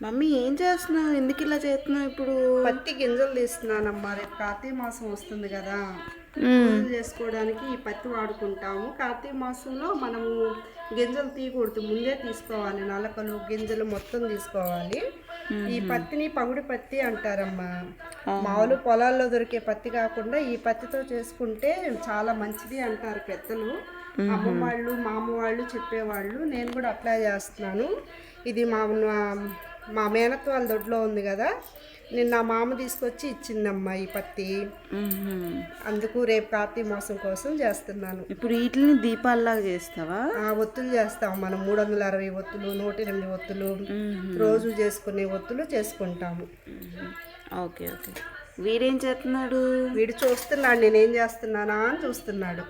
Mummy ఏం చేస్తున్నావు? ఎందుకు ఇలా చేస్తున్నావు ఇప్పుడు? పత్తి గింజలు తీస్తున్నానమ్మా. రేపు కార్తీక మాసం వస్తుంది కదా, పూజలు చేసుకోవడానికి ఈ పత్తి వాడుకుంటాము. కార్తీక మాసంలో మనము గింజలు తీయకూడదు, ముందే తీసుకోవాలి. నలకలు గింజలు మొత్తం తీసుకోవాలి. ఈ పత్తిని పగుడి పత్తి అంటారమ్మా. మామూలు పొలాల్లో దొరికే పత్తి కాకుండా ఈ పత్తితో చేసుకుంటే చాలా మంచిది అంటారు పెద్దలు. అమ్మమ్మ వాళ్ళు, మా అమ్మ వాళ్ళు చెప్పేవాళ్ళు. నేను కూడా అప్లై చేస్తున్నాను. ఇది మా మేనత్త వాళ్ళ దొడ్లో ఉంది కదా, నిన్న మామ తీసుకొచ్చి ఇచ్చిందమ్మా ఈ పత్తి. అందుకు రేపు కార్తీక మాసం కోసం చేస్తున్నాను. ఇప్పుడు వీటిని దీపాల్లాగా చేస్తావా? ఒత్తులు చేస్తాం మనం. 360 ఒత్తులు, 108 ఒత్తులు, రోజు చేసుకునే ఒత్తులు చేసుకుంటాము. Okay okay. వీడేం చేస్తున్నాడు? వీడు చూస్తున్నాడు నేనేం చేస్తున్నానా అని చూస్తున్నాడు.